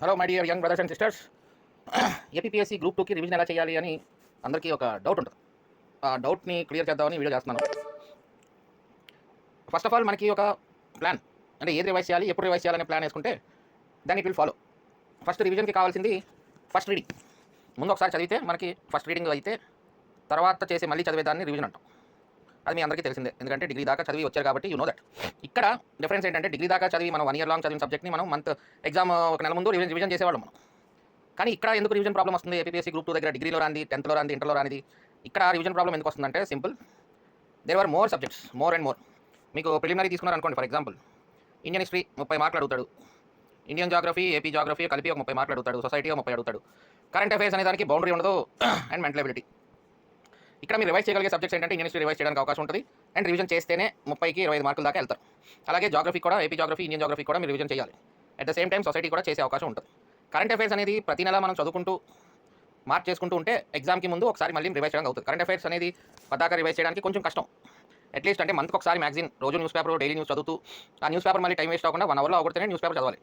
Hello my dear young brothers and sisters. APSC group 2కి revision ఎలా చేయాలి అని అందరికీ ఒక డౌట్ ఉంటుంది. ఆ డౌట్ని క్లియర్ చేద్దామని వీడియో చేస్తున్నాను. ఫస్ట్ ఆఫ్ ఆల్ మనకి ఒక ప్లాన్, అంటే ఏది రివైజ్ చేయాలి, ఎప్పుడు రివైజ్ చేయాలనే ప్లాన్ వేసుకుంటే దాన్ని ఇట్ విల్ ఫాలో. ఫస్ట్ రివిజన్కి కావాల్సింది ఫస్ట్ రీడింగ్. ముందు ఒకసారి చదివితే మనకి ఫస్ట్ రీడింగ్ అయితే తర్వాత చేసి మళ్ళీ చదివేదాన్ని రివిజన్ అంటాం. అది మీ అందరికీ తెలిసిందే, ఎందుకంటే డిగ్రీ దాకా చదివి వచ్చారు కాబట్టి యూ నో దట్. ఇక్కడ డిఫరెన్స్ ఏంటంటే డిగ్రీ దాకా చదివి మనం 1 year లాంగ్ చదివిన సబ్జెక్ట్ని మనం మంత్ ఎగ్జామ్ ఒక నెల ముందు రివిజన్ చేసేవాళ్ళం మనం. కానీ ఇక్కడ ఎందుకు రివిజన్ ప్రాబ్లం వస్తుంది? ఏపీఎస్సీ గ్రూప్ 2 దగ్గర డిగ్రీలో రాంది, 10th రాంది, ఇంటర్లో రానిది ఇక్కడ రివిజన్ ప్రాబ్లం ఎందుకు వస్తుందంటే simple, there are more subjects, more and more. మీకు ప్రిలిమినరీ తీసుకున్నారు అనుకోండి, ఫర్ ఎగ్జాంపుల్ ఇండియన్ హిస్టరీ 30 మార్కులు అడుగుతాడు, ఇండియన్ జాగ్రఫీ, ఏపీ జాగ్రఫీ కలిపి ఒక 30 మార్కులు అడుగుతాడు, సొసైటీ 30 అడుగుతాడు. కరెంట్ అఫైర్స్ అనే దానికి బౌండరీ ఉండదు అండ్ మెంటల్ ఎబిలిటీ. ఇక్కడ మీరు రివైజ్ చేయగలిగే సబ్జెక్ట్స్ ఏంటంటే ఇండియన్ హిస్టరీ రివైజ్ చేయడానికి అవకాశం ఉంటుంది అండ్ రివిజన్ చేస్తేనే 30కి 25 మార్కుల దాకా వెళ్తారు. అలాగే జాగ్రఫీ కూడా, ఏపీ జాగ్రఫీ, ఇండియన్ జాగ్రఫీ కూడా మీరు రివిజన్ చేయాలి. At the same time society కూడా చేసే అవకాశం ఉంటుంది. కరెంట్ అఫైర్స్ అనేది ప్రతి నెల మనం చదువుకుంటూ మార్క్ చేసుకుంటూ ఉంటే ఎగ్జామ్కి ముందు ఒకసారి మళ్ళీ రివైజ్ చేయడానికి అవుతుంది. కరెంట్ అఫైర్స్ అనేది పదాక రివైజ్ చేయడానికి కొంచెం కష్టం. అట్లీస్ట్ అంటే మంత్కి ఒకసారి మ్యాగజైన్, రోజు న్యూస్ పేపర్, డైలీ న్యూస్ చదువుతూ ఆ న్యూస్ పేపర్ మళ్ళీ టైం వేస్ట్ అవ్వకుండా 1 hourలో అవగొడితేనే న్యూస్ పేపర్ చదవాలి.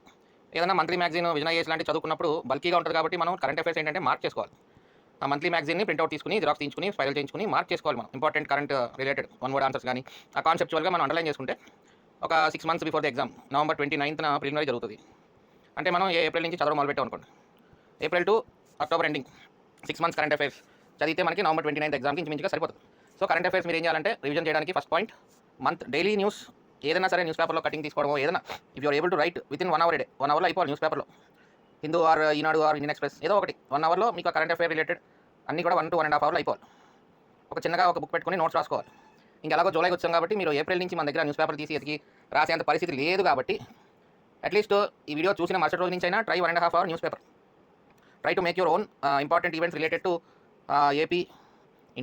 ఏదైనా మంత్లీ మ్యాగజైన్, విజయ్ లాంటి చదువుకున్నప్పుడు బల్కీగా ఉంటుంది కాబట్టి మనం కరెంట్ అఫైర్స్ ఏంటంటే మార్క్ చేసుకోవాలి. ఆ మంత్లీ మ్యాగజైన్ని ప్రింట్అవుట్ తీసుకుని, జిరాక్స్ తీసుకుని, స్పైరల్ చేయించుకుని మార్క్ చేసుకోవాలి. మనం important current related 1 word answers కానీ ఆ కాన్సెప్చువల్గా మనం అండర్లైన్ చేసుకుంటే ఒక 6 months before the exam, November 29th preliminary జరుగుతుంది. అంటే మనం ఏప్రిల్ నుంచి చదవడం మొదలుపెట్టాం అనుకోండి, April to October ending 6 months current affairs చదివితే మనకి November 29th ఎగ్జామ్కి ఇంచుమించుగా సరిపోతుంది. సో కరెంట్ అఫైర్స్ మీరు ఏం చేయాలంటే రివిజన్ చేయడానికి first point, month daily news ఏదైనా సరే న్యూస్ పేపర్లో కటింగ్ తీసుకోవడం, ఏదైనా if you are able to write within 1 hour a day, 1 hourలో అయిపోవాలి న్యూస్ పేపర్లో. Hindu or Eenadu or Indian Express ఏదో ఒకటి 1 hourలో మీకు ఆ కరెంట్ అఫైర్ రిలేటెడ్ అన్నీ కూడా 1 to 1.5 hourలో అయిపోవాలి. ఒక చిన్నగా ఒక బుక్ పెట్టుకుని నోట్స్ రాసుకోవాలి. ఇంకా ఎలాగో జూలైకి వచ్చాం కాబట్టి మీరు ఏప్రిల్ నుంచి మన దగ్గర న్యూస్ పేపర్ తీసి ఎతికి రాసేంత పరిస్థితి లేదు కాబట్టి అట్లీస్ట్ ఈ వీడియో చూసిన మరుసటి రోజు నుంచి అయినా try 1.5 hour news paper. Try to make your own important events related to AP,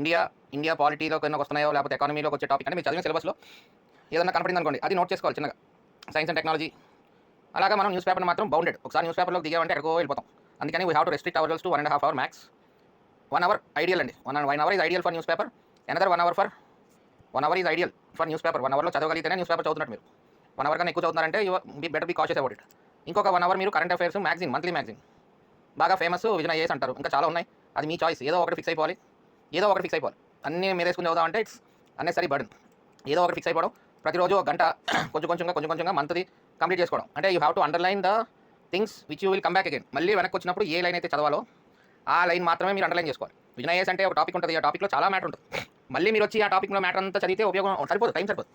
India పాలిటీలో ఎన్నో వస్తున్నాయో లేకపోతే ఎకానమీలోకి వచ్చే టాపిక్ అంటే మీరు చదివిన సిలబస్లో ఏదైనా కనపడింది అనుకోండి, అది నోట్ చేసుకోవాలి చిన్నగా. సైన్స్ అండ్ టెక్నాలజీ అలాగా మనం న్యూస్ పేపర్ని మాత్రం బౌండెడ్. ఒకసారి న్యూస్ పేపర్లోకి దిగామంటే ఎక్కడికో వెళ్ళిపోతాం. అందుకని we have to restrict hours to 1.5 hour max. 1 hour ideal అండి. 1 hour is ideal for news paper. Another 1 hour is ideal for news paper. 1 hourలో చదవగలిగితేనే న్యూస్ పేపర్ చదువుతున్నట్టు. మీరు 1 hour కన్నా ఎక్కువ చదువుతున్నారంటే you better be cautious about it. ఇంకొక 1 hour మీరు current affairs magazine, monthly magazine బాగా ఫేమస్ విజయ్ అంటారు, ఇంకా చాలా ఉన్నాయి. అది మీ చాయిస్. ఏదో ఒకటి ఫిక్స్ అయిపోవాలి. అన్నీ మీరు వేసుకుని చదువుదాం ఇట్స్ అన్నెసరీ బర్డన్. ఏదో ఒకటి ఫిక్స్ అయిపోవడం, ప్రతిరోజు 1 గంట కొంచెంగా మంత్ది కంప్లీట్ చేసుకోవడం. అంటే you have to underline the things which you will come back again. మళ్ళీ వెనక్కి వచ్చినప్పుడు ఏ లైన్ అయితే చదవాలో ఆ లైన్ మాత్రమే మీరు అండర్లైన్ చేసుకోవాలి. విజయ్ అంటే ఒక టాపిక్ ఉంటుంది, ఆ టాపిక్లో చాలా మ్యాటర్ ఉంటుంది. మళ్ళీ మీరు వచ్చి ఆ టాపిక్లో మ్యాటర్ అంతా చదివితే ఉపయోగం సరిపోదు, టైం సరిపోదు.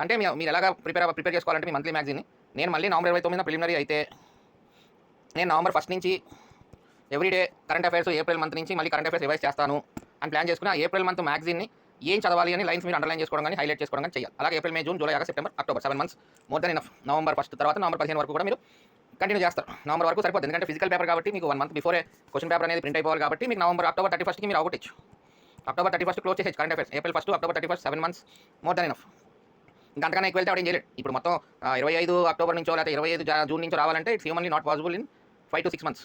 అంటే మీరు ఎలాగా ప్రిపేర్ చేసుకోవాలంటే మీ మంత్లీ మ్యాగజైన్ని నేను మళ్ళీ November 29th ప్రిలిమినరీ అయితే నేను November 1st నుంచి everyday current affairs, April month నుంచి మళ్ళీ కరెంట్ అఫైర్స్ రివైజ్ చేస్తాను అని ప్లాన్ చేసుకుని ఆ ఏప్రిల్ మంత్ మ్యాగజైన్ని ఏం చదవాలి అని లైన్స్ మీరు అండర్లైన్ చేసుకోవడం కానీ హైలైట్ చేసుకోవడం కానీ చేయాలి. అలాగే April, May, June, July, August, September, October 7 months more than enough. November 1st తర్వాత November 15 వరకు కూడా మీరు కంటిన్యూ చేస్తారు. November వరకు సరిపోతుంది, ఎందుకంటే ఫిజికల్ పేపర్ కాబట్టి మీకు 1 month బిఫోరే క్వశ్చన్ పేపర్ అనేది ప్రింట్ అయిపోవాలి కాబట్టి మీకు October 31st మీరు అవగొట్టచ్చు. October 31st క్లోజ్ చేసేది current affairs. April 1st to October 31st 7 months more than enough. ఇంకా అంతకన్నా ఎక్కువ వెళ్తే ఆవిడ ఏం చేయలేదు. ఇప్పుడు మొత్తం 25 అక్టోబర్ నుంచో లేకపోతే 25 జూన్ నుంచో రావాలంటే it's humanly not possible in 5 to 6 months.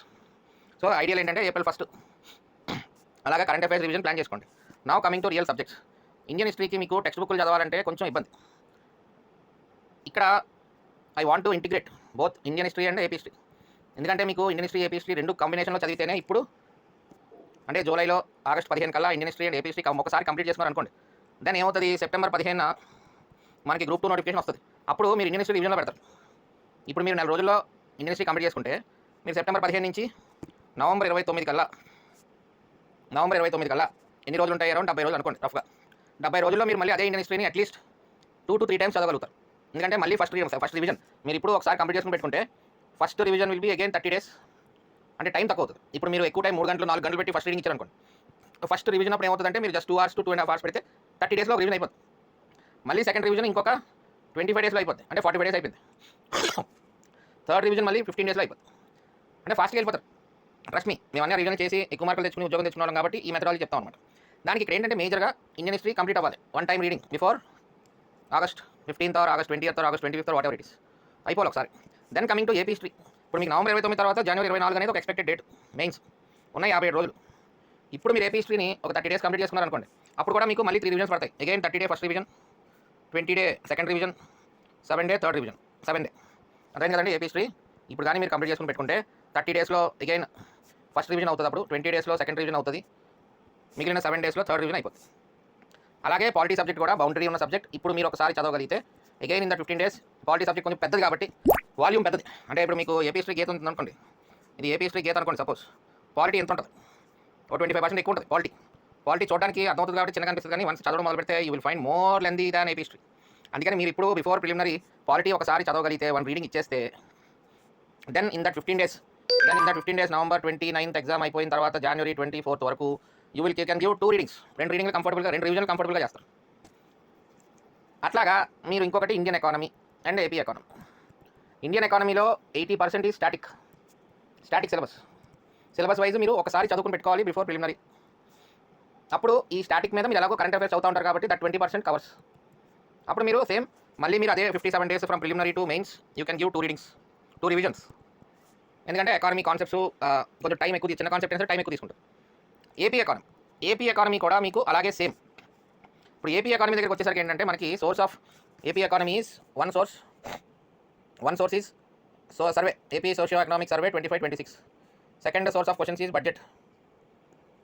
So ideal ఏంటంటే April 1st అలాగా కరెంట్ అఫైర్స్ రివిజన్ ప్లాన్ చేసుకోండి. Now coming to real subjects. Indian హిస్టరీకి మీకు టెక్స్ట్ బుక్లు చదవాలంటే కొంచెం ఇబ్బంది. ఇక్కడ I want to integrate both Indian history and AP history. ఎందుకంటే మీకు ఇండియన్ హిస్టరీ, ఏపీ హిస్టరీ రెండు కాంబినేషన్లో చదివితేనే ఇప్పుడు అంటే జూలైలో August 15 కల్లా Indian history and AP history ఒకసారి కంప్లీట్ చేసుకున్నారు అనుకోండి. దాని ఏమవుతుంది, September 15 మనకి గ్రూప్ 2 నోటిఫికేషన్ వస్తుంది. అప్పుడు మీరు ఇండియన్ హిస్టరీ రివిజన్లో పెడతారు. ఇప్పుడు మీరు 4 రోజుల్లో ఇండియన్ హిస్టరీ కంప్లీట్ చేసుకుంటే మీరు September 15 నుంచి November 29 కల్లా ఎన్ని రోజులు ఉంటాయి? అరౌండ్ 70 రోజులు అనుకోండి రఫ్గా. 70 రోజుల్లో మీరు మళ్ళీ అదే ఇండియన్ హిస్టరీని అట్లీస్ట్ 2 to 3 times చదవగలుగుతారు. ఎందుకంటే మళ్ళీ ఫస్ట్ రివిజన్ మీరు ఇప్పుడు ఒకసారి కంప్లీట్ చేసుకుని పెట్టుకుంటే first revision will be again 30 days. అంటే టైం తక్కువ అవుతుంది. ఇప్పుడు మీరు ఎక్కువ టైం 3 గంటలు 4 గంటలు పెట్టి ఫస్ట్ రీడింగ్ ఇచ్చారనుకోండి, ఫస్ట్ రివిజన్ అప్పుడు ఏమవుతుందంటే మీరు జస్ట్ 2 hours to 2.5 hours పెడితే 30 daysలో రివిజన్ అయిపోతుంది. మళ్ళీ సెకండ్ రివిజన్ ఇంకొక 25 daysలో అయిపోతుంది, అంటే 45 days అయిపోయింది. థర్డ్ రివిజన్ మళ్ళీ 15 daysలో అయిపోతుంది. అంటే ఫాస్ట్గా వెళ్ళిపోతారు. ట్రస్ట్ మీ, మేము అన్నీ రివిజన్ చేసి ఎక్కువ మార్కులు తెచ్చుకుని ఉద్యోగం తెచ్చుకున్నాం కాబట్టి ఈ మెథడాలజీ చెప్తాం అనమాట. దానికి ఇక్కడ ఏంటంటే మేజర్గా ఇండియన్ హిస్టరీ కంప్లీట్ అవ్వాలి. 1 time reading before August 15th or August 20th or August 25th or whatever it is అయిపోవాలి ఒకసారి. Then coming to AP history. ఇప్పుడు మీకు November 29 తర్వాత January 24 అనేది ఒక ఎక్స్పెక్టెడ్ డేట్. మెయిన్స్ ఉన్నాయి 57 రోజులు. ఇప్పుడు మీరు ఏపీ హిస్టరీని ఒక 30 days కంప్లీట్ చేసుకున్నారు అనుకోండి, అప్పుడు కూడా మీకు మళ్ళీ 3 revisions పడతాయి. Again 30 day first revision, 20 day second revision, 7 day third revision, 7 day అర్థం కదండి. ఏపీ హిస్టరీ ఇప్పుడు కానీ మీరు కంప్లీట్ చేసుకుని పెట్టుకుంటే 30 డేస్లో అగైన్ ఫస్ట్ రివిజన్ అవుతుంది, అప్పుడు 20 డేస్లో సెకండ్ రివిజన్ అవుతుంది, మిగిలిన 7 డేస్లో థర్డ్ రివిజన్ అయిపోతుంది. అలాగే పాలిటీ సబ్జెక్ట్ కూడా బౌండరీ ఉన్న సబ్జెక్ట్. ఇప్పుడు మీరు ఒకసారి చదవగలిగితే again in the 15 days polity subject కొంచెం పెద్దది కాబట్టి వాల్యూమ్ పెద్దది. అంటే ఇప్పుడు మీకు ఏపీ హిస్టరీ గీత ఉంది అనుకోండి, ఇది ఏపీ హిస్టరీ గీత అనుకోండి, సపోజ్ పాలిటీ ఎంత ఉంటుంది, ఒక 25% ఎక్కువ ఉంటుంది పాలిటీ చూడడానికి అర్థమవుతుంది కాబట్టి చిన్నగా అనిపిస్తుంది, కానీ వన్స్ చదవడం మొదలు పెడితే you will find more lengthy than AP history. అందుకని మీరు ఇప్పుడు బిఫోర్ ప్రిలిమినరీ పాలిటీ ఒకసారి చదవగలిగితే 1 రీడింగ్ ఇచ్చేస్తే then in that 15 days November 29th exam అయిపోయిన తర్వాత జనవరి 24th వరకు యూ కెన్ గివ్ 2 రీడింగ్స్, 2 రీడింగ్లు కంఫర్టబుల్గా, 2 రివిజన్లు కంఫర్టబుల్గా చేస్తారు. అట్లాగా మీరు ఇంకొకటి Indian economy and AP economy. Indian ఎకానమీలో 80% ఈ స్టాటిక్ సిలబస్ వైజ్ మీరు ఒకసారి చదువుకుని పెట్టుకోవాలి బిఫోర్ ప్రిలిమినరీ. అప్పుడు ఈ స్టాటిక్ మీద మీరు ఎలాగో కరెంట్ అఫైర్స్ చదువుతూ ఉంటారు కాబట్టి దట్ 20% కవర్స్. అప్పుడు మీరు సేమ్ మళ్ళీ మీరు అదే 57 days from preliminary to mains you can give 2 readings, 2 revisions. ఎందుకంటే ఎకానమీ కాన్సెప్ట్స్ కొంచెం టైం ఎక్కువ, చిన్న కాన్సెప్ట్ అయితే టైం ఎక్కువ తీసుకుంటుంది. ఏపీ ఎకానమీ కూడా మీకు అలాగే సేమ్. ఇప్పుడు ఏపీ ఎకానమీ దగ్గరికి వచ్చేసరికి ఏంటంటే మనకి source of AP economy is one source is survey, AP socio economic survey 25-26. Second source of questions is budget.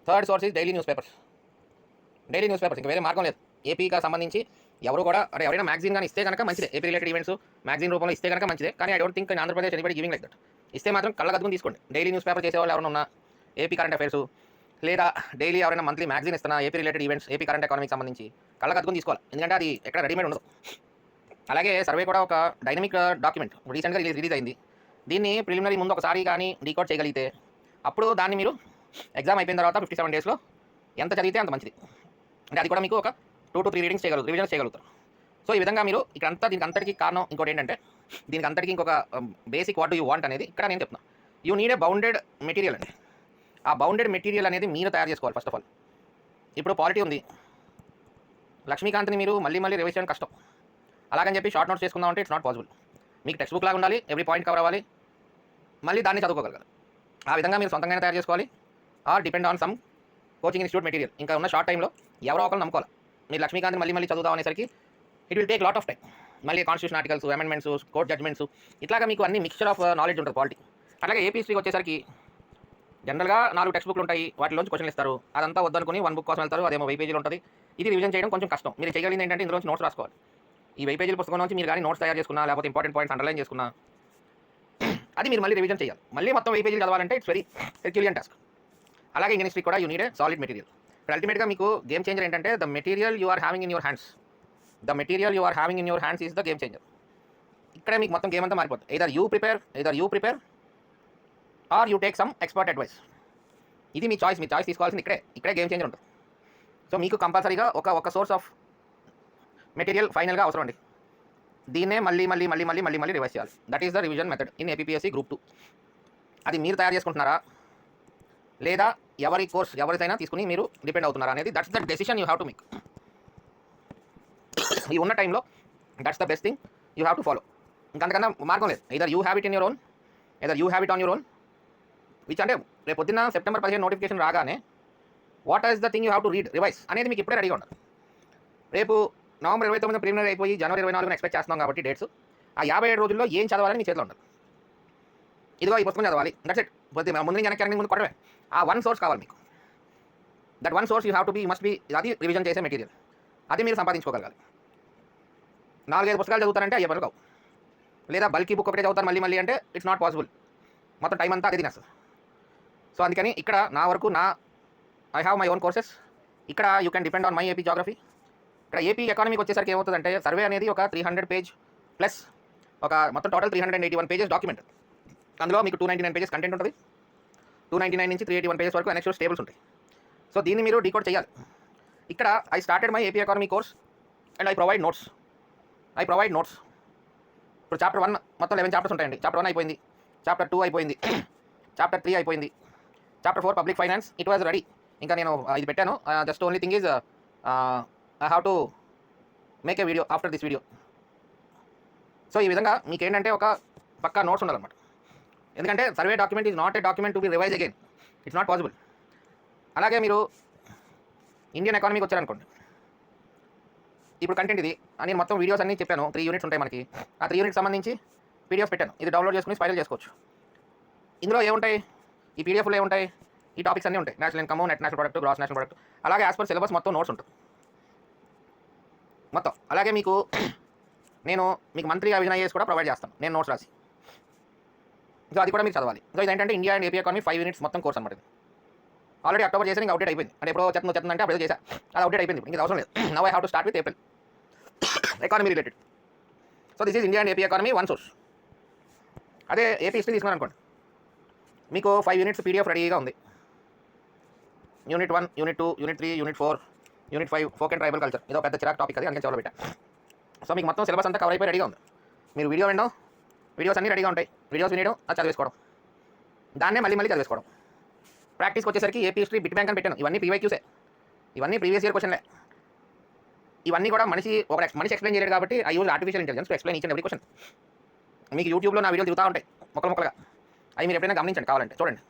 Third source is daily news papers. ఇంకా వేరే మార్గం లేదు. ఏపీకి సంబంధించి ఎవరైనా మ్యాగజైన్ కానీ ఇస్తే కనుక మంచిదే, ఏపీ రిలేటెడ్ ఈవెంట్స్ మ్యాగజైన్ రూపంలో ఇస్తే కనుక మంచిదే. కానీ I don't think Andhra Pradesh anybody giving like that. ఇస్తే మాత్రం కళ్ళగద్దుకుని తీసుకోండి. డైలీ న్యూస్ పేపర్ చేసేవాళ్ళు ఎవరైనా ఉన్నా, ఏపీ కరెంట్ అఫైర్స్ లేదా డైలీ ఎవరైనా మంత్లీ మ్యాగజైన్ ఇస్తున్నా AP related events, AP current ఎకానమీకి సంబంధించి కళ్ళగద్దుకుని తీసుకోవాలి. ఎందుకంటే అది ఎక్కడ రెడీమేడ్ ఉండదు. అలాగే సర్వే కూడా ఒక డైనమిక్ డాక్యుమెంట్, రీసెంట్గా రిలీజ్ అయింది. దీన్ని ప్రిలిమినరీ ముందు ఒకసారి కానీ డీకోడ్ చేయగలిగితే అప్పుడు దాన్ని మీరు ఎగ్జామ్ అయిపోయిన తర్వాత 57 డేస్లో ఎంత చదివితే అంత మంచిది. అంటే అది కూడా మీకు ఒక 2 to 3 రీడింగ్స్ రివిజన్స్ చేయగలుగుతారు. సో ఈ విధంగా మీరు ఇక్కడంతా దీనికి అంతటికి కారణం ఇంకోటి ఏంటంటే, దీనికి అంతటికి ఇంకొక basic what do you want అనేది ఇక్కడ నేను చెప్తున్నాను. You need A bounded material అండి. ఆ బౌండెడ్ మెటీరియల్ అనేది మీరు తయారు చేసుకోవాలి ఫస్ట్ ఆఫ్ ఆల్. ఇప్పుడు పాలిటీ ఉంది, లక్ష్మీకాంత్ని మీరు మళ్ళీ రివైజ్ చేయడం కష్టం. అలాగని చెప్పి షార్ట్ నోట్స్ చేసుకుందాం అంటే ఇట్స్ నాట్ పాసిబుల్. మీకు టెక్స్ట్ బుక్ లాగా ఉండాలి, ఎవ్రీ పాయింట్ కవర్ అవ్వాలి, మళ్ళీ దాన్ని చదువుకోగలగాలి. ఆ విధంగా మీరు సొంతంగానే తయారు చేసుకోవాలి, or depend on some coaching institute material. ఇంకా ఉన్న షార్ట్ టైంలో ఎవరో ఒకరు నమ్ముకోవాలి. మీరు లక్ష్మీకాంత్ని మళ్ళీ చదువుదాం అనేసరికి it will take lot of time. మళ్ళీ constitution articles, amendments, court judgments, ఇట్లాగా మీకు అన్ని మిక్స్చర్ ఆఫ్ నాలెడ్జ్ ఉంటుంది పాలిటీ. అలాగే ఏపీ హిస్టరీకి వచ్చేసరికి జనరల్గా 4 టెక్స్ట్ బుక్లు ఉంటాయి, వాటిలోంచి క్వశ్చన్లు ఇస్తారు. అదంతా వద్దనుకుని 1 బుక్ కోసం వెళ్తారు, అదేమో 1000 పేజీలు ఉంటుంది. ఇది రివిజన్ చేయడం కొంచెం కష్టం. మీరు చేయగలిగింది ఏంటంటే ఇందులోంచి నోట్స్ రాసుకోవాలి. ఈ 1000 పేజీల పుస్తకం నుంచి మీరు కానీ నోట్స్ తయారు చేసుకున్నా, లేకపోతే ఇంపార్టెంట్ పాయింట్స్ అండర్లైన్ చేసుకున్నా, అది మీరు మళ్ళీ రివిజన్ చేయాలి. మళ్ళీ మొత్తం 1000 పేజీలు చదవాలంటే ఇట్స్ వెరీ హెర్క్యులియన్ టాస్క్. అలాగే ఇండియన్ హిస్టరీ కూడా you need a solid material. ఇప్పుడు అల్టిమేట్గా మీకు గేమ్ చేంజర్ ఏంటంటే the material you are having in your hands is the game changer. ఇక్కడే మీకు మొత్తం గేమ్ అంతా మారిపోతుంది. either you prepare or you take some expert advice. ఇది మీ చాయిస్ తీసుకోవాల్సింది ఇక్కడే గేమ్ చేంజర్ ఉంటుంది. సో మీకు కంపల్సరీగా ఒక సోర్స్ ఆఫ్ మెటీరియల్ ఫైనల్గా అవసరం అండి. దీన్నే మళ్ళీ రివైజ్ చేయాలి. That is the revision method in APSC group 2. అది మీరు తయారు చేసుకుంటున్నారా లేదా ఎవరిదైనా తీసుకుని మీరు డిపెండ్ అవుతున్నారా అనేది that's the decision you have to make. ఈ ఉన్న టైంలో that's the best thing you have to follow. ఇంకంతకన్నా మార్గం లేదు. either you have it on your own, which అంటే రేపు పొద్దున్న September 15 నోటిఫికేషన్ రాగానే what is the thing you have to revise అనేది మీకు ఇప్పుడే రెడీగా ఉండాలి. రేపు November 29 ప్రిలిమినరీ అయిపోయి January 24 ఎక్స్పెక్ట్ చేస్తున్నాం కాబట్టి డేట్స్, ఆ 57 రోజుల్లో ఏం చదవాలని మీ చేతిలో ఉండాలి. ఇదిగో ఈ పుస్తకం చదవాలి, దట్స్ ఇట్. ముందు వెనక్కి ముందు కొట్టమే. ఆ 1 సోర్స్ కావాలి మీకు. That 1 source you have to must be, అది రివిజన్ చేసే మెటీరియల్. అది మీరు సంపాదించుకోగలగాలి. 4-5 పుస్తకాలు చదువుతారంటే అయ్యే పనులు కావు. లేదా బల్కీ బుక్ ఒకటే చదువుతారు మళ్ళీ అంటే ఇట్స్ నాట్ పాసిబుల్. మొత్తం టైం అంతా అదే తినేస్తుంది. సో అందుకని ఇక్కడ నా వరకు I have my own courses. ఇక్కడ you can depend on my AP geography. ఇక్కడ ఏపీ ఎకానమీకి వచ్చేసరికి ఏమవుతుందంటే సర్వే అనేది ఒక 300 పేజ్ ప్లస్ ఒక మొత్తం టోటల్ 381 పేజెస్ డాక్యుమెంట్. అందులో మీకు 299 పేజెస్ కంటెంట్ ఉంటుంది. 299 నుంచి 381 పేజెస్ వరకు నెక్స్ట్ టేబుల్స్ ఉంటాయి. సో దీన్ని మీరు డీకోడ్ చేయాలి. ఇక్కడ I started my AP economy course and I provide notes. ఇప్పుడు చాప్టర్ 1 మొత్తం 11 చాప్టర్స్ ఉంటాయండి. చాప్టర్ 1 అయిపోయింది, చాప్టర్ 2 అయిపోయింది, చాప్టర్ 3 అయిపోయింది, chapter 4 public finance it was ready. ఇంకా నేను ఇది పెట్టాను. Just only thing is I have to make a video after this video. So ఈ విధంగా మీకు ఏంటంటే ఒక పక్కా నోట్స్ ఉండాలన్నమాట. ఎందుకంటే survey document is not a document to be revise again, it's not possible. అలాగే మీరు ఇండియన్ ఎకానమీకి వచ్చారనుకోండి, ఇప్పుడు కంటెంట్ ఇది నేను మొత్తం వీడియోస్ అన్నీ చెప్పాను. 3 యూనిట్స్ ఉంటాయి మనకి. ఆ 3 యూనిట్స్ సంబంధించి పీడిఎఫ్ పెట్టాను, ఇది డౌన్లోడ్ చేసుకుని స్పైరల్ చేసుకోవచ్చు. ఇందులో ఏముంటాయి, ఈ పీడిఎఫ్లో ఏముంటాయి, ఈ టాపిక్స్ అన్నీ ఉంటాయి. National income, net national product, gross national product, అలాగే యాజ్ పర్ సిలబస్ మొత్తం నోట్స్ ఉంటుంది మొత్తం. అలాగే మీకు నేను మీకు మంత్లీ అవిజనైజెస్ కూడా ప్రొవైడ్ చేస్తాను నేను నోట్స్ రాసి. సో అది కూడా మీరు చదవాలి. సో ఇదేంటంటే India and AP economy 5 units మొత్తం కోర్స్ అనమాట. ఆల్రెడీ అక్టోబర్ చేసి ఇంకా అవుట్ అయిపోయింది, అంటే ఎప్పుడో చెప్తుందంటే అప్పుడు చేసా, అది అవుట్ అయిపోయింది, ఇంకా అవసరం లేదు. Now I have to start with April economy related. So this is India and AP economy one source. అదే ఏపీ హిస్టరీ తీసుకున్నాను అనుకోండి, మీకు 5 యూనిట్స్ పీడిఎఫ్ రెడీగా ఉంది. Unit 1, unit 2, unit 3, unit 4, unit 5 folk and tribal culture. ఇదో పెద్ద చిరాక్ topic, అది అందుకే చదవ పెట్టా. సో మీకు మొత్తం సిలబస్ అంతా కవర్ అయిపోయి రెడీగా ఉంది. మీరు వీడియో వినడం, వీడియోస్ అన్నీ రెడీగా ఉంటాయి, వీడియోస్ వినడం, అది చదివేసుకోవడం, దాన్నే మళ్ళీ మళ్ళీ చదివేసుకోవడం. ప్రాక్టీస్కి వచ్చేసరికి ఏపీ హిస్టరీ బిట్ బ్యాంక్ అని పెట్టాను. ఇవన్నీ పీవైక్యూసే, ఇవన్నీ ప్రీవియస్ ఇయర్ క్వశ్చన్లే. ఇవన్నీ కూడా మనిషి ఎక్స్ప్లెయిన్ చేయలేడు కాబట్టి I use artificial intelligence to explain each and every question. మీకు యూట్యూబ్లో నా వీడియోలు దిగుతూ ఉంటాయి మొక్కలుగా, అవి మీరు ఎప్పుడైనా గమనించండి, కావాలంటే చూడండి.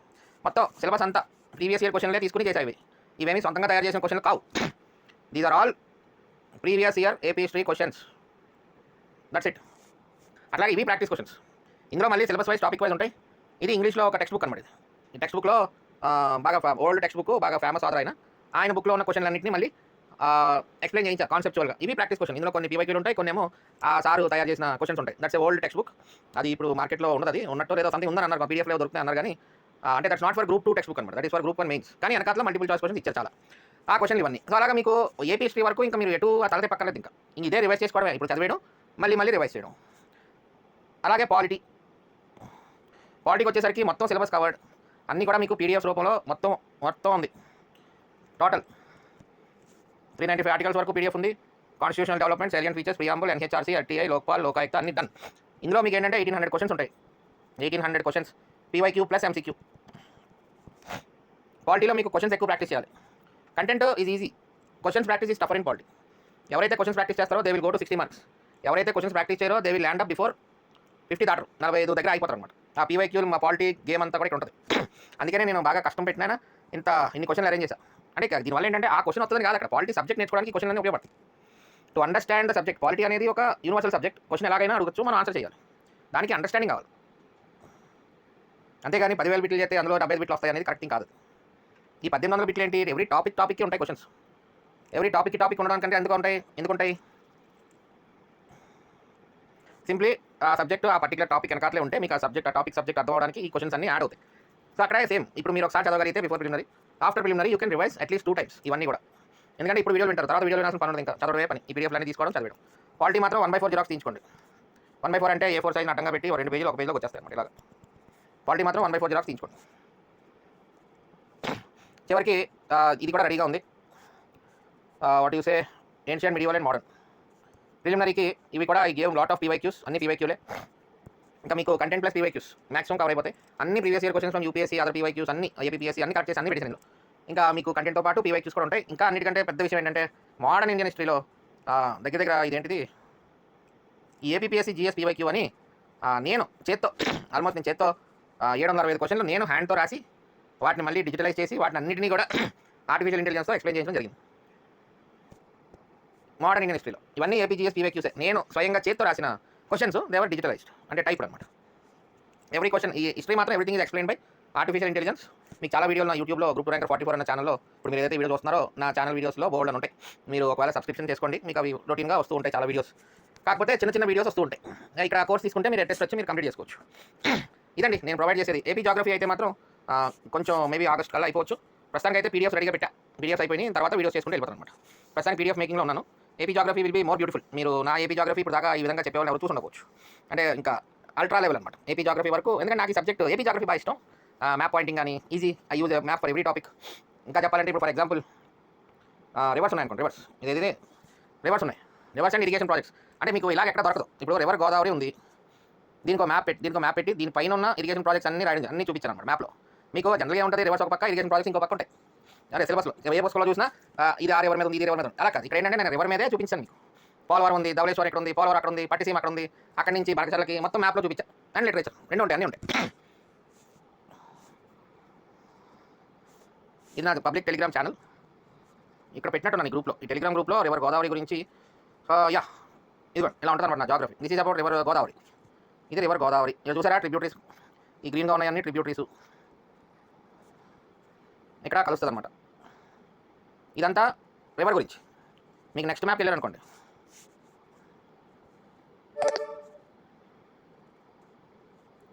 మొత్తం సిలబస్ అంతా ప్రీవియస్ ఇయర్ క్వశ్చన్లే తీసుకుని చేసాయి. ఇవేమీ సొంతంగా తయారు చేసిన క్వశ్చన్లు కావు. These are all previous year AP history questions, that's it. అట్లాగే ఇవి ప్రాక్టీస్ క్వశ్చన్స్. ఇందులో మళ్ళీ సిలబస్ వైజ్, టాపిక్ వైజ్ ఉంటాయి. ఇది ఇంగ్లీష్లో ఒక టెక్స్ట్ బుక్ అనమాట. ఈ టెక్స్ట్ బుక్లో బాగా ఓల్డ్ టెక్స్ట్ బుక్, బాగా ఫేమస్ ఆథర్ అయిన ఆయన బుక్లో ఉన్న క్వశ్చన్లన్నింటినీ మళ్ళీ ఎక్స్ప్లెయిన్ చేయించారు కాన్సెప్చువల్గా. ఇవి ప్రాక్టీస్ క్వశ్చన్. ఇందులో కొన్ని పీవైక్యూలు ఉంటాయి, కొన్ని ఏమో ఆ సారు తయారు చేసిన క్వశ్చన్స్ ఉంటాయి. That's a old text book. అది ఇప్పుడు మార్కెట్లో ఉండదు, అది ఉన్నట్టు ఏదో సంథింగ్ ఉందని అన్నారు, పీడిఎఫ్లో దొరుకుతాయి అన్నారు. కానీ అంటే that's not for group 2 text book అనమాట, that is for group 1 mains. కానీ వెనకాల మల్టిపుల్ చాయిస్ క్వశ్చన్స్ ఇచ్చారు చాలా, ఆ క్వశ్చన్లు ఇవన్నీ. సో అలాగా మీకు ఏపీ హిస్టరీ వరకు ఇంకా మీరు ఎటు తలతే పక్కలేదు, ఇంకా ఇదే రివైజ్ చేసుకోవడమే. ఇప్పుడు చదివేయడం, మళ్ళీ మళ్ళీ రివైజ్ చేయడం. అలాగే పాలిటీకి వచ్చేసరికి మొత్తం సిలబస్ కవర్డ్, అన్నీ కూడా మీకు పీడిఎఫ్ రూపంలో మొత్తం ఉంది. టోటల్ 395 ఆర్టికల్స్ వరకు పీడిఎఫ్ ఉంది. Constitutional development, salient features, preamble, NHRC, RTI, Lokpal, Lokayukta అన్ని డన్. ఇందులో మీకు ఏంటంటే 1800 క్వశ్చన్స్ ఉంటాయి. 1800 క్వశ్చన్స్ పీవైక్యూ ప్లస్ ఎంసీక్యూ. పాలిటీలో మీకు క్వశ్చన్స్ ఎక్కువ ప్రాక్టీస్ చేయాలి. Content is easy, questions practice is tougher in polity. ఎవరైతే క్వశ్చన్స్ ప్రాక్టీస్ చేస్తారో they will go to 60 marks. ఎవరైతే క్వశ్చన్స్ ప్రాక్టీస్ చేయరో they will land up before 50 దాటరు, 45 దగ్గర అయిపోతారు అనమాట. ఆ పీవైక్యూలు మా పాలిటీ గేమ్ అంతా కూడా ఇక్కడ ఉంటుంది. అందుకనే నేను బాగా కష్టం పెట్టినా ఇన్ని క్వశ్చన్లు అరేంజ్ చేశాను. అంటే దీనివల్ల ఏంటంటే ఆ క్వశ్చన్ వస్తుందని కాదు, అక్కడ పాలిటీ సబ్జెక్ట్ నేర్చుకోవడానికి క్వశ్చన్ అన్నీ ఉపయోగపడుతుంది. To understand the subject. Polity అనేది ఒక యూనివర్సల్ సబ్జెక్ట్, క్వశ్చన్ ఎలాగైనా అడగచ్చు, మనం ఆన్సర్ చేయాలి. దానికి అండర్స్టాండింగ్ కావాలి. అంతేగాని 10,000 బిట్లు చేస్తే అందులో 70 బిట్లు వస్తాయి అనేది కరెక్టింగ్ కాదు. ఈ 1800 బిట్లు ఏంటి, ఎవ్రీ టాపిక్కి ఉంటాయి క్వశ్చన్స్. ఎవ్రీ టాపిక్ ఉండడానికంటే ఎందుకుంటాయి సింప్లీ ఆ సబ్జెక్ట్, ఆ పర్టికులర్ టాపిక్ వెనకాలే ఉంటే మీకు ఆ టాపిక్ అర్థం అవడానికి ఈ క్వశ్చన్స్ అన్ని యాడ్ అవుతాయి. సో అక్కడ సేమ్ ఇప్పుడు మీరు ఒకసారి చదవగలిగితే before preliminary, after preliminary you can revise at least 2 times ఇవన్నీ కూడా. ఎందుకంటే ఇప్పుడు వీడియోలు వింటారు, తర్వాత వీడియోలు వినాల్సిన పని ఉండదు, ఇంకా చదవడమే పని. ఈ పీడిఎఫ్ అన్ని తీసుకోవడం, చదవడం. క్వాలిటీ మాత్రం 1/4 జిరాక్స్ తీసుకోండి. 1/4 అంటే A4 సైజ్ అడ్డంగా పెట్టి 2 పేజీలు 1 పేజీలోకి వచ్చేస్తాయి అన్నమాట. ఇలాగా క్వాలిటీ మాత్రం 1/4 జిరాక్స్ తీసుకోండి. చివరికి ఇది కూడా రెడీగా ఉంది. What you say ancient, medieval and modern. ప్రిలిమినరీకి ఇవి కూడా ఈ గేమ్ లాట్ ఆఫ్ పీవైక్యూస్, అన్ని పీవైక్యూలే. ఇంకా మీకు content plus PYQs maximum cover అయిపోతాయి. అన్ని previous year questions from UPSC, other PYQs అన్ని, ఏపీఎస్సీ అన్ని కరెక్ట్ చేసి అన్ని పెట్టేసాను. ఇంకా మీకు కంటెంట్తో పాటు పీవైక్యూస్ కూడా ఉంటాయి. ఇంకా అన్నిటికంటే పెద్ద విషయం ఏంటంటే మోడర్న్ ఇండియన్ హిస్టరీలో దగ్గర ఇదేంటిది ఈ ఏపీఎస్సీ జీఎస్ పీవైక్యూ అని నేను చేత్తో 765 క్వశ్చన్లు నేను హ్యాండ్తో రాసి వాటిని మళ్ళీ డిజిటలైజ్ చేసి వాటిని అన్నింటినీ కూడా ఆర్టిఫిషియల్ ఇంటెలిజెన్స్తో ఎక్స్ప్లెయిన్ చేయడం జరిగింది. మోడర్న్ ఇండియన్ హిస్టరీలో ఇవన్నీ ఏపీజీఎస్ పీవైక్యూసే. నేను స్వయంగా చేత్తో రాసిన క్వశ్చన్స్ దేవర్ డిజిటలైజ్డ్, అంటే టైప్ అనమాట. ఎవ్రీ క్వశ్చన్, ఈ హిస్టరీ మాత్రం everything is explain by artificial intelligence. మీకు చాలా వీడియోలు నా యూట్యూబ్లో గ్రూప్ ర్యాంకర్ 44 అన్న ఛానల్లో ఇప్పుడు మీరు ఏదైతే వీడియో చూస్తున్నారో నా ఛానల్ వీడియోస్లో బోల్డ్ అని ఉంటాయి. మీరు ఒకవేళ సబ్స్క్రిప్షన్ చేసుకోండి, మీకు అవి రొటీన్గా వస్తూ ఉంటాయి చాలా వీడియోస్. కాకపోతే చిన్న వీడియోస్ వస్తూ ఉంటాయి. ఇక్కడ కోర్స్ తీసుకుంటే మీరు టెస్ట్ వచ్చి మీరు కంప్లీట్ చేసుకోవచ్చు. ఇదండి నేను ప్రొవైడ్ చేసేది. ఏపీ జాగ్రఫీ అయితే మాత్రం కొంచెం మేబీ ఆగస్ట్ కల్లా అయిపోవచ్చు. ప్రస్తుతానికి అయితే పీడిఎఫ్ రెడీగా పెట్టా, పీడిఎఫ్ అయిపోయి తర్వాత వీడియోస్ చేసుకుంటే వెళ్ళిపోతాను అనమాట. ప్రస్తుతానికి పీడిఎఫ్ మేకింగ్లో ఉన్నాను. AP geography will be more beautiful. మీరు నా ఏపీ జాగ్రఫీ ఇప్పుడు దాకా ఈ విధంగా చెప్పేవాళ్ళు ఎవరు చూసుండవచ్చు. అంటే ఇంకా అల్ట్రా లెవెల్ అనమాట ఏపీ జాగ్రఫీ వరకు. ఎందుకంటే నాకు ఈ సబ్జెక్ట్ ఏపీ జాగ్రఫీ బాగా ఇష్టం. మ్యాప్ పాయింటింగ్ కానీ easy, I use map for every topic. ఇంకా చెప్పాలంటే ఇప్పుడు ఫర్ ఎగ్జాంపుల్ రివర్స్ ఉన్నాయి అనుకోండి, రివర్స్ ఉన్నాయి, రివర్స్ అండ్ ఇరిగేషన్ ప్రాజెక్ట్స్. అంటే మీకు ఇలాగ ఎక్కడ దొరకదు. ఇప్పుడు రివర్ గోదావరి ఉంది, దీనికి మ్యాప్ పెట్టి దీనిపైన ఉన్న ఇరిగేషన్ ప్రాజెక్ట్స్ అన్ని చూపించాను అన్నమాట మ్యాప్లో. మీకు జనరల్గా ఉంటుంది రివర్స్ ఒక పక్క, ఇరిగేషన్ ప్రాజెక్ట్స్ ఇంకో పక్క ఉంటాయి. అదే సిలబస్లో ఏ పుస్తకంలో చూసినా ఇది ఆ రివర్ మీద ఉంది, ఇది రివర్ మీద ఉంది. అలా కాదు, ఇక్కడ ఏంటంటే నేను రివర్ మీదే చూపించాను మీకు. పోలవరం ఉంది, ధవళేశ్వరం ఇక్కడ ఉంది, పోలవరం అక్కడ ఉంది, పట్టిసీమ అక్కడ ఉంది, అక్కడి నుంచి బరకచర్లకి మొత్తం మ్యాప్లో చూపించాను. అండ్ లిటరేచర్ రెండు ఉంటాయి, అన్నీ ఉంటాయి. ఇది నాకు పబ్లిక్ టెలిగ్రామ్ ఛానల్, ఇక్కడ పెట్టినట్టున్నాను ఈ గ్రూప్లో. ఈ టెలిగ్రామ్ గ్రూప్లో రివర్ గోదావరి గురించి ఇదిగో ఇలా ఉంటుంది అనమాట నా geography. This is about river Godavari. ఇది రివర్ గోదావరి. ఇక్కడ చూసారా ట్రిబ్యూటరీస్, ఈ గ్రీన్గా ఉన్నాయన్నీ ట్రిబ్యూటరీస్ ఇక్కడ కలుస్తుంది అనమాట. ఇదంతా రివర్ గురించి. మీకు నెక్స్ట్ మ్యాప్కి వెళ్ళారు అనుకోండి,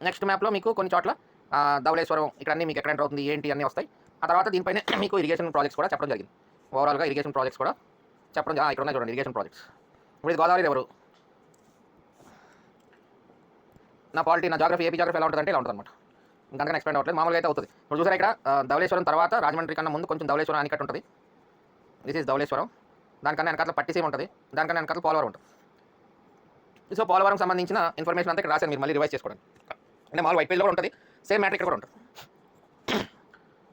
నెక్స్ట్ మ్యాప్లో మీకు కొన్ని చోట్ల ధవళేశ్వరం ఇక్కడ అన్నీ మీకు ఎక్కడ ఎంటర్ అవుతుంది ఏంటి అన్నీ వస్తాయి. ఆ తర్వాత దీనిపైన మీకు ఇరిగేషన్ ప్రాజెక్ట్స్ కూడా చెప్పడం జరిగింది. ఓవరాల్గా ఇరిగేషన్ ప్రాజెక్ట్స్ కూడా చెప్పడం ఇక్కడ ఉన్నాయి చూడండి ఇరిగేషన్ ప్రాజెక్ట్స్. ఇప్పుడు ఇది గోదావరి రివరు. నా పాలిటీ నా జాగ్రఫీ ఏపీ జాగ్రఫీ ఎలా ఉంటుందంటే ఇలా ఉంటుంది అనమాట. ఇంకంతకన్నా ఎక్స్ప్లెయిన్ అవ్వట్లేదు, మామూలుగా అయితే అవుతుంది. ఇప్పుడు చూసారా ఇక్కడ ధవళేశ్వరం తర్వాత రాజమండ్రి కన్నా ముందు కొంచెం ధవళేశ్వరం ఆనకట్ట ఉంటుంది. This is Dhavaleswaram. దానికన్నా వెనకాల పట్టిసీమ ఉంటుంది, దానికన్నా వెనకాల పోలవరం ఉంటుంది. సో పోలవరం సంబంధించిన ఇన్ఫర్మేషన్ అంతా ఇక్కడ రాశాను, మీరు మళ్ళీ రివైజ్ చేసుకోవడానికి. అంటే మామూలు వైట్ పేజ్లో కూడా ఉంటుంది, సేమ్ మ్యాటర్ ఇక్కడ కూడా ఉంటుంది.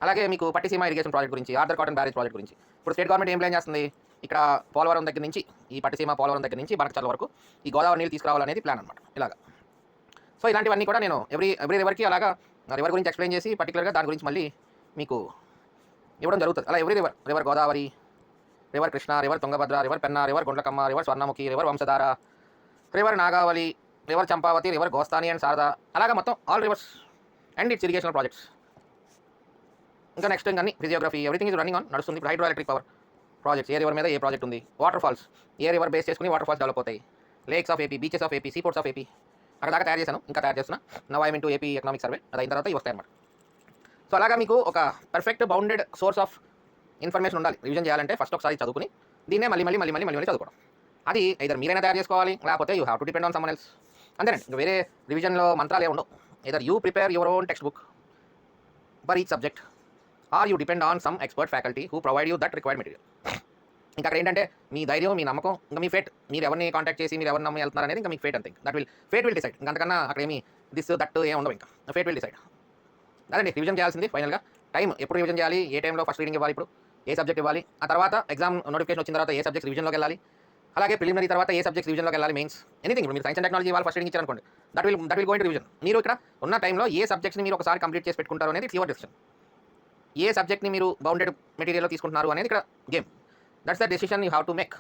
అలాగే మీకు పట్టిసీమ ఇరిగేషన్ ప్రాజెక్ట్ గురించి, ఆర్థర్ కాటన్ బ్యారేజ్ ప్రాజెక్ట్ గురించి. ఇప్పుడు స్టేట్ గవర్నమెంట్ ఏం ప్లాన్ చేస్తుంది, ఇక్కడ పోలవరం దగ్గర నుంచి ఈ పట్టిసీమ పోలవరం దగ్గర నుంచి బనకచర్ల వరకు ఈ గోదావరి నీళ్ళు తీసుకురావాలనేది ప్లాన్ అనమాట ఇలాగా. సో ఇలాంటివన్నీ కూడా నేను ఎవ్రీ రివర్కి అలాగా రివర్ గురించి ఎక్స్ప్లెయిన్ చేసి పర్టికులర్గా దాని గురించి మళ్ళీ మీకు ఇవ్వడం జరుగుతుంది. అలా every river Godavari, river Krishna, river Tungabhadra, river Penna, river Gundlakamma, river Swarnamukhi, river Vamsadhara, river Nagavali, river Champavati, river Gostani and Sarada, అలాగా మొత్తం all rivers and its irrigational projects. ఇంకా నెక్స్ట్ ఇంకా అన్ని physiography everything is running on నడుస్తుంది. ఇప్పుడు హైడ్రో ఎలక్ట్రిక్ పవర్ ప్రాజెక్ట్స్, ఏ రివర్ మీద ఏ ప్రాజెక్ట్ ఉంది, వాటర్ ఫాల్స్ ఏ రివర్ బేస్ చేసుకుని వాటర్ ఫాల్స్ డెవలప్ అవుతాయి, lakes of AP, beaches of AP, see ports of AP, అక్కడ దాకా తయారు చేశాను, ఇంకా తయారు చేస్తున్నా. Now I mean to AP economic survey, అది అయిన తర్వాత ఇవి వస్తాయి అన్నమాట. సో అలాగా మీకు ఒక perfect bounded source of information ఉండాలి రివిజన్ చేయాలంటే. ఫస్ట్ ఒకసారి చదువుకుని దీన్నే మళ్ళీ మళ్ళీ మళ్ళీ మళ్ళీ మళ్ళీ చదువుకోవడం. అది ఐదర్ మీరైనా తయారు చేసుకోవాలి, లేకపోతే you have to depend on someone else. అంతేనండి, ఇంకా వేరే రివిజన్లో మంత్రాలు ఉండవు. Either you prepare your own text book for each subject or you depend on some expert faculty who provide you that required material. ఇంకా అక్కడ ఏంటంటే మీ ధైర్యం, మీ నమ్మకం, ఇంకా మీ ఫేట్, మీరు ఎవరిని కాంటాక్ట్ చేసి మీరు ఎవరిని నమ్మి వెళ్తున్నారు అనేది ఇంకా మీ ఫేట్ అంతే. Fate will decide. అంతకన్నా అక్కడ ఏమి దిస్ దట్ ఏం ఉండవు, ఇంకా ఫేట్ విల్ డిసైడ్. అదండి రివిజన్ చేయాల్సింది ఫైనల్గా. టైం ఎప్పుడు రివిజన్ చేయాలి, ఏ టైంలో ఫస్ట్ రీడింగ్ ఇవ్వాలి, ఇప్పుడు ఏ సబ్జెక్ట్ ఇవ్వాలి, ఆ తర్వాత ఎగ్జామ్ నోటిఫికేషన్ వచ్చిన తర్వాత ఏ సబ్జెక్ట్స్ రివిజన్లోకి వెళ్ళాలి, అలాగే ప్రిలిమినరీ తర్వాత ఏ సబ్జెక్ట్స్ రివిజన్లోకి వెళ్ళాలి, మెయిన్స్ ఎనీథింగ్. ఇప్పుడు మీరు సైన్స్ అండ్ టెక్నాలజీ వాళ్ళు ఫస్ట్ రీడింగ్ ఇచ్చారనుకోండి, that will go into revision. మీరు ఇక్కడ ఉన్న టైంలో ఏ సబ్జెక్ట్స్ని మీరు ఒకసారి కంప్లీట్ చేసి పెట్టుకుంటారు అనేది ఇట్స్ యువర్ డెసిషన్. ఏ సబ్జెక్ట్ని మీరు బౌండెడ్ మెటీరియల్లో తీసుకుంటున్నారు అనేది ఇక్కడ game. That's the decision you have to make.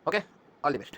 Okay, all the best.